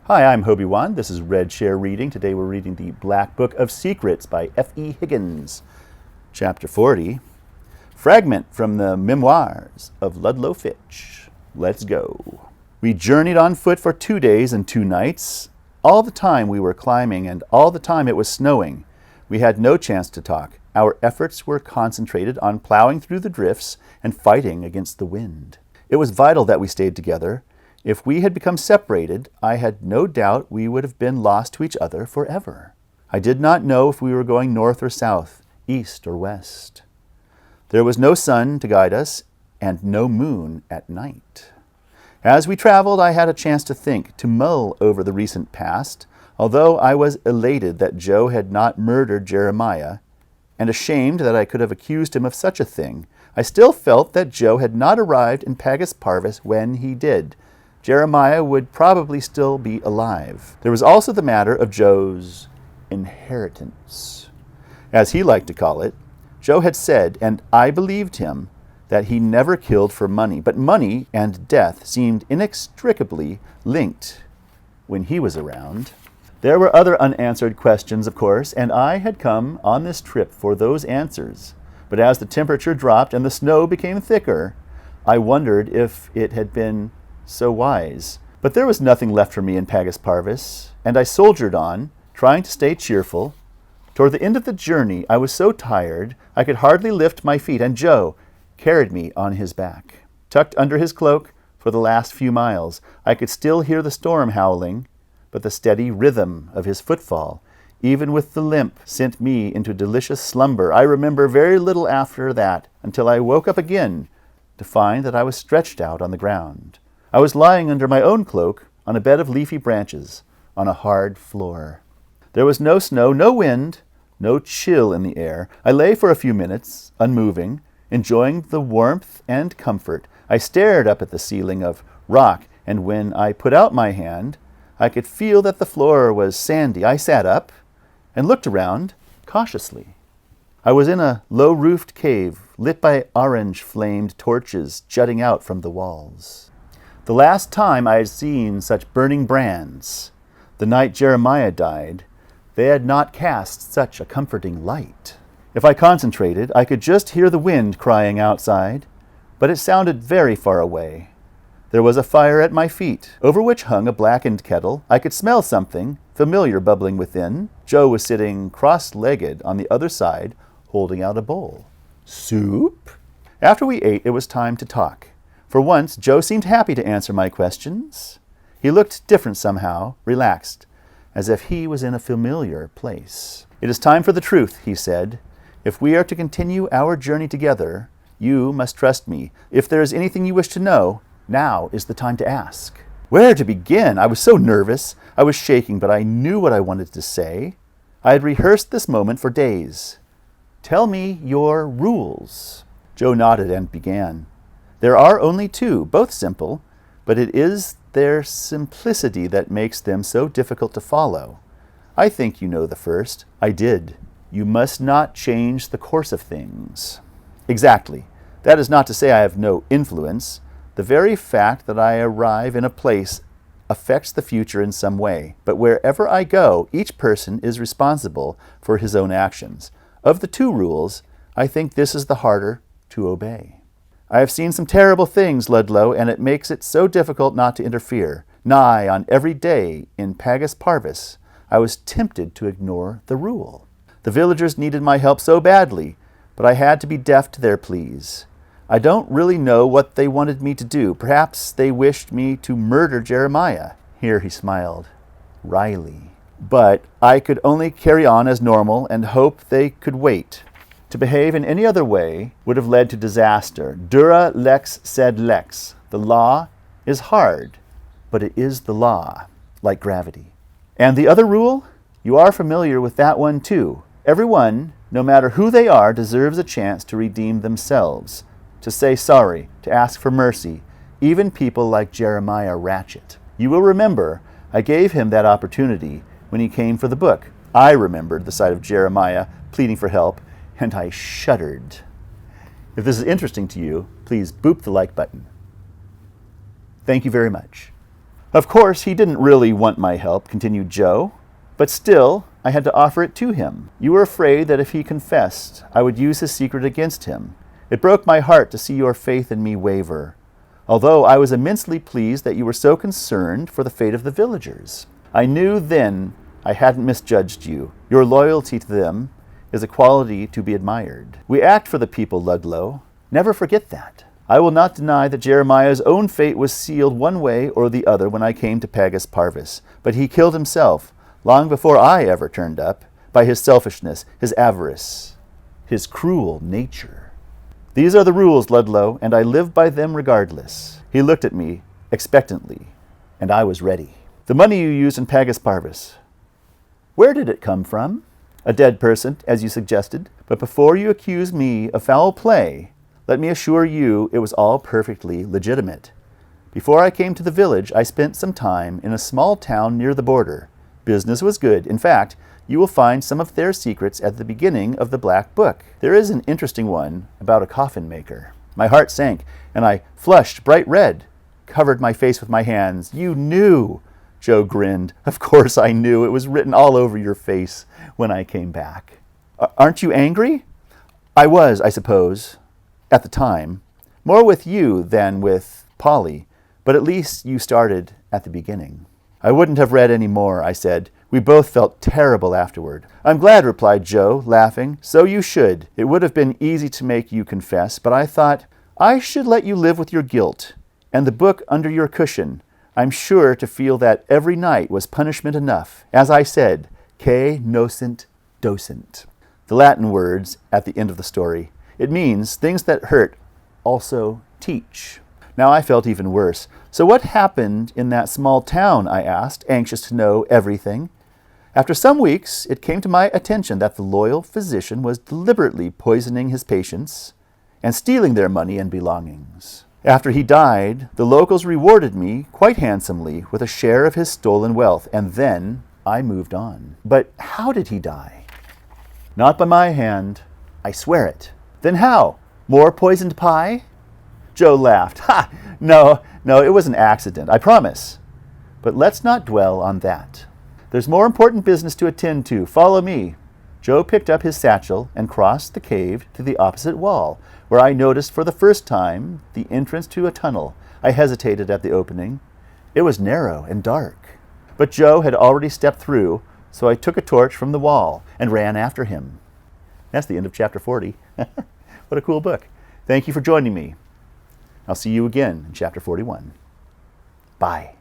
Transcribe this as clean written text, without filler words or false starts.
Hi, I'm Hobie-Wan. This is Red Share Reading. Today we're reading the Black Book of Secrets by F.E. Higgins. Chapter 40, fragment from the Memoirs of Ludlow Fitch. Let's go. We journeyed on foot for 2 days and 2 nights. All the time we were climbing and all the time it was snowing. We had no chance to talk. Our efforts were concentrated on plowing through the drifts and fighting against the wind. It was vital that we stayed together. If we had become separated, I had no doubt we would have been lost to each other forever. I did not know if we were going north or south, east or west. There was no sun to guide us, and no moon at night. As we traveled, I had a chance to think, to mull over the recent past, although I was elated that Joe had not murdered Jeremiah, and ashamed that I could have accused him of such a thing. I still felt that Joe had not arrived in Pagus Parvis when he did. Jeremiah would probably still be alive. There was also the matter of Joe's inheritance, as he liked to call it. Joe had said, and I believed him, that he never killed for money, but money and death seemed inextricably linked when he was around. There were other unanswered questions, of course, and I had come on this trip for those answers. But as the temperature dropped and the snow became thicker, I wondered if it had been so wise. But there was nothing left for me in Pagus Parvis, and I soldiered on, trying to stay cheerful. Toward the end of the journey, I was so tired I could hardly lift my feet, and Joe carried me on his back. Tucked under his cloak for the last few miles, I could still hear the storm howling, but the steady rhythm of his footfall, even with the limp, sent me into delicious slumber. I remember very little after that, until I woke up again to find that I was stretched out on the ground. I was lying under my own cloak on a bed of leafy branches on a hard floor. There was no snow, no wind, no chill in the air. I lay for a few minutes, unmoving, enjoying the warmth and comfort. I stared up at the ceiling of rock, and when I put out my hand, I could feel that the floor was sandy. I sat up and looked around cautiously. I was in a low-roofed cave lit by orange-flamed torches jutting out from the walls. The last time I had seen such burning brands, the night Jeremiah died, they had not cast such a comforting light. If I concentrated, I could just hear the wind crying outside, but it sounded very far away. There was a fire at my feet, over which hung a blackened kettle. I could smell something familiar bubbling within. Joe was sitting cross-legged on the other side, holding out a bowl. Soup? After we ate, it was time to talk. For once, Joe seemed happy to answer my questions. He looked different somehow, relaxed, as if he was in a familiar place. It is time for the truth, he said. If we are to continue our journey together, you must trust me. If there is anything you wish to know, now is the time to ask. Where to begin? I was so nervous. I was shaking, but I knew what I wanted to say. I had rehearsed this moment for days. Tell me your rules. Joe nodded and began. There are only 2, both simple, but it is their simplicity that makes them so difficult to follow. I think you know the first. I did. You must not change the course of things. Exactly. That is not to say I have no influence. The very fact that I arrive in a place affects the future in some way. But wherever I go, each person is responsible for his own actions. Of the 2 rules, I think this is the harder to obey. I have seen some terrible things, Ludlow, and it makes it so difficult not to interfere. Nigh on every day in Pagus Parvis, I was tempted to ignore the rule. The villagers needed my help so badly, but I had to be deaf to their pleas. I don't really know what they wanted me to do. Perhaps they wished me to murder Jeremiah. Here he smiled wryly. But I could only carry on as normal and hope they could wait. To behave in any other way would have led to disaster. Dura lex sed lex. The law is hard, but it is the law, like gravity. And the other rule? You are familiar with that one too. Everyone, no matter who they are, deserves a chance to redeem themselves, to say sorry, to ask for mercy, even people like Jeremiah Ratchet. You will remember I gave him that opportunity when he came for the book. I remembered the sight of Jeremiah pleading for help, and I shuddered. If this is interesting to you, please boop the like button. Thank you very much. Of course, he didn't really want my help, continued Joe, but still, I had to offer it to him. You were afraid that if he confessed, I would use his secret against him. It broke my heart to see your faith in me waver, although I was immensely pleased that you were so concerned for the fate of the villagers. I knew then I hadn't misjudged you. Your loyalty to them is a quality to be admired. We act for the people, Ludlow. Never forget that. I will not deny that Jeremiah's own fate was sealed one way or the other when I came to Pagus Parvis, but he killed himself long before I ever turned up, by his selfishness, his avarice, his cruel nature. These are the rules, Ludlow, and I live by them regardless. He looked at me expectantly, and I was ready. The money you used in Pagus Parvis, where did it come from? A dead person, as you suggested, but before you accuse me of foul play, let me assure you it was all perfectly legitimate. Before I came to the village, I spent some time in a small town near the border. Business was good. In fact, you will find some of their secrets at the beginning of the Black Book. There is an interesting one about a coffin maker. My heart sank, and I flushed bright red, covered my face with my hands. You knew, Joe grinned. Of course I knew. It was written all over your face when I came back. Aren't you angry? I was, I suppose, at the time. More with you than with Polly, but at least you started at the beginning. I wouldn't have read any more, I said. We both felt terrible afterward. I'm glad, replied Joe, laughing. So you should. It would have been easy to make you confess, but I thought I should let you live with your guilt and the book under your cushion. I'm sure to feel that every night was punishment enough. As I said, que nocent docent. The Latin words at the end of the story. It means things that hurt also teach. Now I felt even worse. So what happened in that small town, I asked, anxious to know everything. After some weeks, it came to my attention that the loyal physician was deliberately poisoning his patients and stealing their money and belongings. After he died, the locals rewarded me quite handsomely with a share of his stolen wealth, and then I moved on. But how did he die? Not by my hand. I swear it. Then how? More poisoned pie? Joe laughed. Ha! No, it was an accident, I promise. But let's not dwell on that. There's more important business to attend to. Follow me. Joe picked up his satchel and crossed the cave to the opposite wall, where I noticed for the first time the entrance to a tunnel. I hesitated at the opening. It was narrow and dark. But Joe had already stepped through, so I took a torch from the wall and ran after him. That's the end of chapter 40. What a cool book. Thank you for joining me. I'll see you again in chapter 41. Bye.